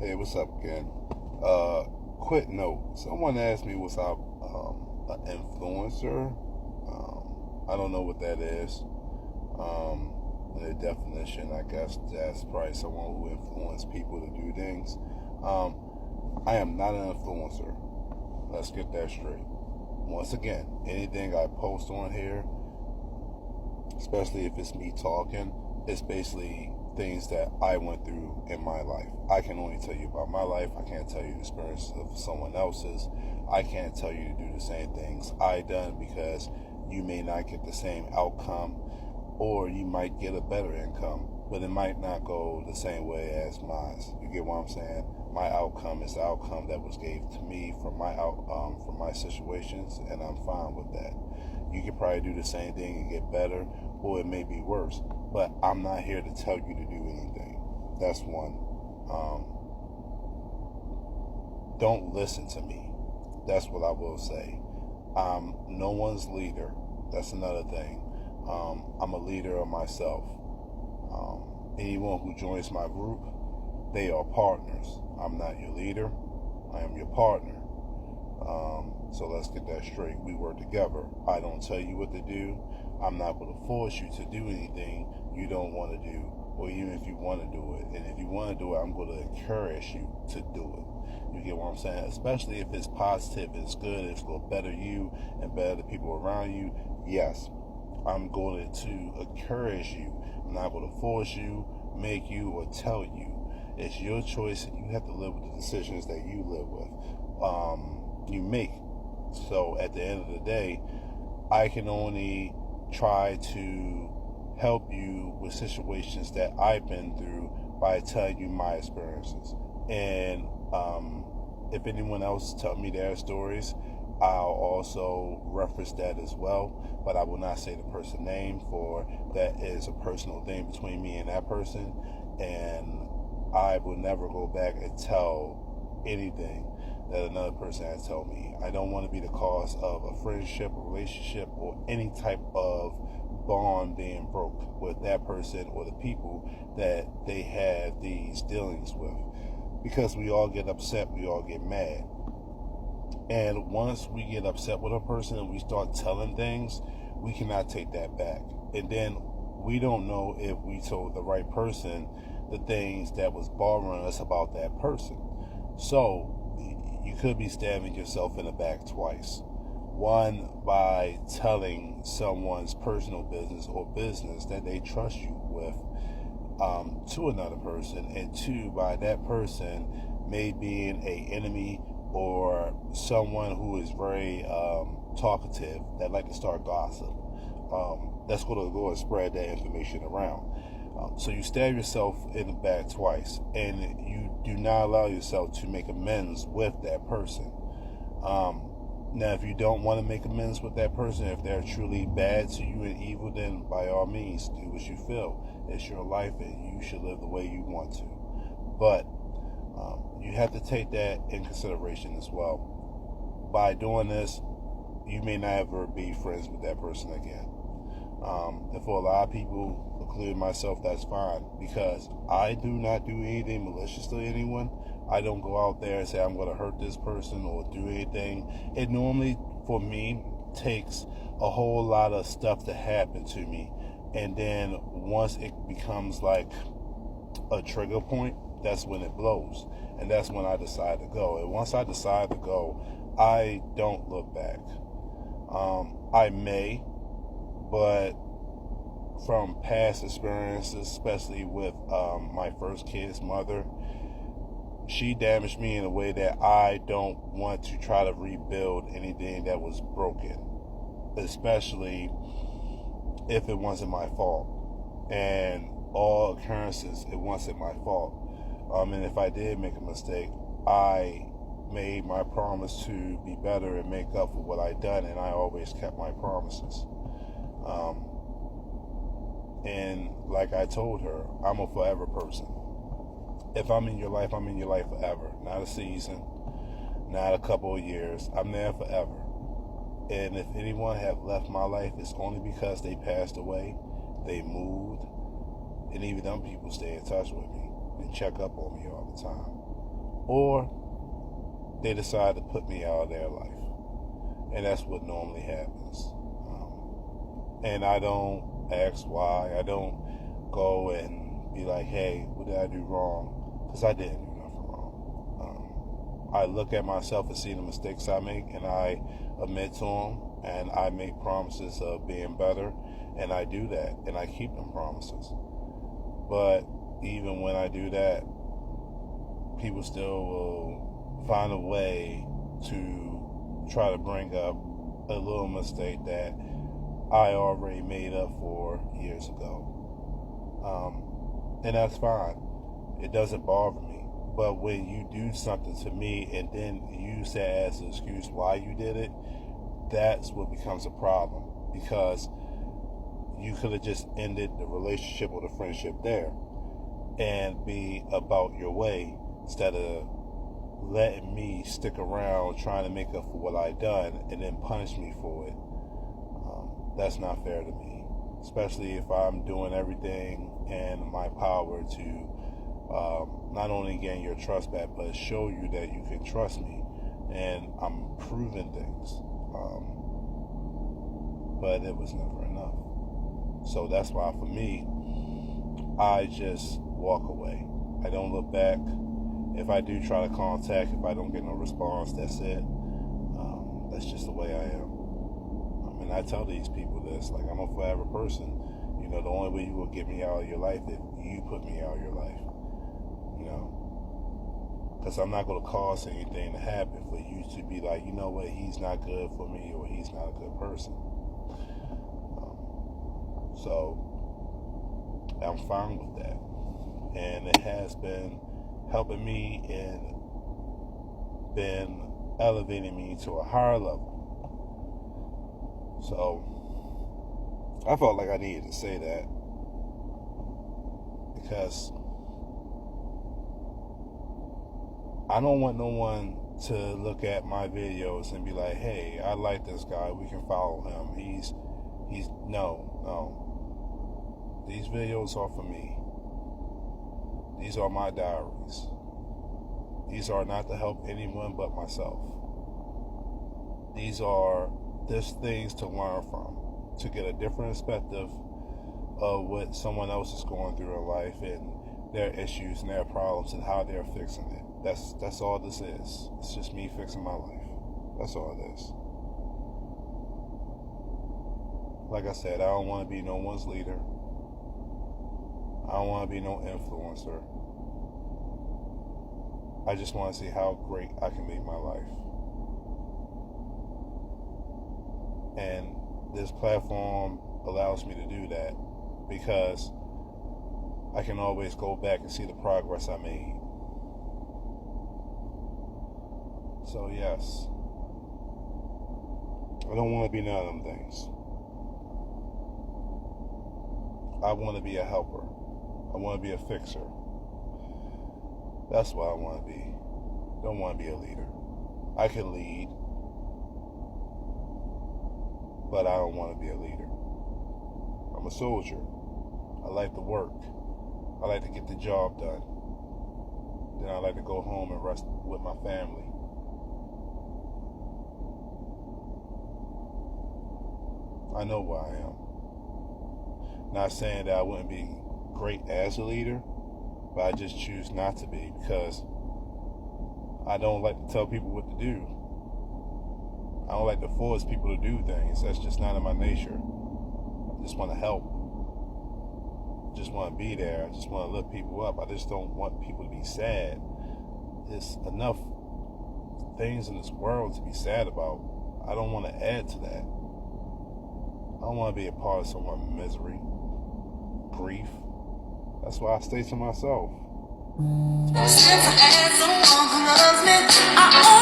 Hey, what's up again? Quick note. Someone asked me was I an influencer. I don't know what that is. The definition, I guess, that's probably someone who influences people to do things. I am not an influencer. Let's get that straight. Once again, anything I post on here, especially if it's me talking, it's basically things that I went through in my life. I can only tell you about my life. I can't tell you the experience of someone else's. I can't tell you to do the same things I done because you may not get the same outcome, or you might get a better income, but it might not go the same way as mine. You get what I'm saying? My outcome is the outcome that was gave to me from from my situations, and I'm fine with that. You could probably do the same thing and get better, or it may be worse. But I'm not here to tell you to do anything. That's one. Don't listen to me. That's what I will say. I'm no one's leader. That's another thing. I'm a leader of myself. Anyone who joins my group, they are partners. I'm not your leader. I am your partner. So let's get that straight. We work together. I don't tell you what to do. I'm not going to force you to do anything you don't want to do, or even if you want to do it. And if you want to do it, I'm going to encourage you to do it. You get what I'm saying? Especially if it's positive, it's good, it's going to better you and better the people around you. Yes, I'm going to encourage you. I'm not going to force you, make you, or tell you. It's your choice, and you have to live with the decisions that you live with. You make. So at the end of the day, I can only try to help you with situations that I've been through by telling you my experiences. And if anyone else tell me their stories, I'll also reference that as well, but I will not say the person's name, for that is a personal thing between me and that person, and I will never go back and tell anything that another person has told me. I don't want to be the cause of a friendship, a relationship, or any type of bond being broke with that person or the people that they have these dealings with. Because we all get upset, we all get mad. And once we get upset with a person and we start telling things, we cannot take that back. And then we don't know if we told the right person the things that was bothering us about that person. So you could be stabbing yourself in the back twice. One, by telling someone's personal business or business that they trust you with to another person, and two, by that person may being a enemy or someone who is very talkative that like to start gossip. That's going to go and spread that information around. So you stab yourself in the back twice, and you do not allow yourself to make amends with that person. Now, if you don't want to make amends with that person, if they're truly bad to you and evil, then by all means, do what you feel. It's your life, and you should live the way you want to. But you have to take that in consideration as well. By doing this, you may not ever be friends with that person again. And for a lot of people, including myself, that's fine, because I do not do anything malicious to anyone. I don't go out there and say I'm going to hurt this person or do anything. It normally, for me, takes a whole lot of stuff to happen to me. And then once it becomes like a trigger point, that's when it blows. And that's when I decide to go. And once I decide to go, I don't look back. I may, but from past experiences, especially with my first kid's mother, she damaged me in a way that I don't want to try to rebuild anything that was broken, especially if it wasn't my fault. And all occurrences, it wasn't my fault. And if I did make a mistake, I made my promise to be better and make up for what I done, and I always kept my promises. And like I told her, I'm a forever person. If I'm in your life, I'm in your life forever. Not a season, not a couple of years. I'm there forever. And if anyone have left my life, it's only because they passed away, they moved, and even them people stay in touch with me and check up on me all the time. or they decide to put me out of their life. And that's what normally happens. And I don't ask why. I don't go and be like, hey, what did I do wrong? Because I didn't do nothing wrong. I look at myself and see the mistakes I make, and I admit to them, and I make promises of being better, and I do that, and I keep them promises. But even when I do that, people still will find a way to try to bring up a little mistake that I already made up for years ago. And that's fine. It doesn't bother me. But when you do something to me and then use that as an excuse why you did it, that's what becomes a problem. Because you could have just ended the relationship or the friendship there and be about your way instead of letting me stick around trying to make up for what I done and then punish me for it. That's not fair to me, especially if I'm doing everything in my power to not only gain your trust back, but show you that you can trust me, and I'm proving things. But it was never enough. So that's why for me, I just walk away. I don't look back. If I do try to contact, if I don't get no response, that's it. That's just the way I am. And I tell these people this, like, I'm a forever person. You know, the only way you will get me out of your life is if you put me out of your life. You know, because I'm not going to cause anything to happen for you to be like, you know what, he's not good for me, or he's not a good person. So I'm fine with that, and it has been helping me and been elevating me to a higher level. So I felt like I needed to say that, because I don't want no one to look at my videos and be like, hey, I like this guy, we can follow him. He's no. These videos are for me. These are my diaries. These are not to help anyone but myself. These are just things to learn from, to get a different perspective of what someone else is going through in life and their issues and their problems and how they're fixing it. That's all this is. It's just me fixing my life. That's all it is. Like I said, I don't want to be no one's leader. I don't want to be no influencer. I just want to see how great I can make my life. And this platform allows me to do that because I can always go back and see the progress I made. So yes, I don't want to be none of them things. I want to be a helper. I want to be a fixer. That's what I want to be. Don't want to be a leader. I can lead, but I don't want to be a leader. I'm a soldier. I like to work. I like to get the job done. Then I like to go home and rest with my family. I know where I am. Not saying that I wouldn't be great as a leader, but I just choose not to be because I don't like to tell people what to do. I don't like to force people to do things. That's just not in my nature. I just want to help. I just want to be there. I just want to lift people up. I just don't want people to be sad. There's enough things in this world to be sad about. I don't want to add to that. I don't want to be a part of someone's misery, grief. That's why I stay to myself. Since I had someone who loves me, I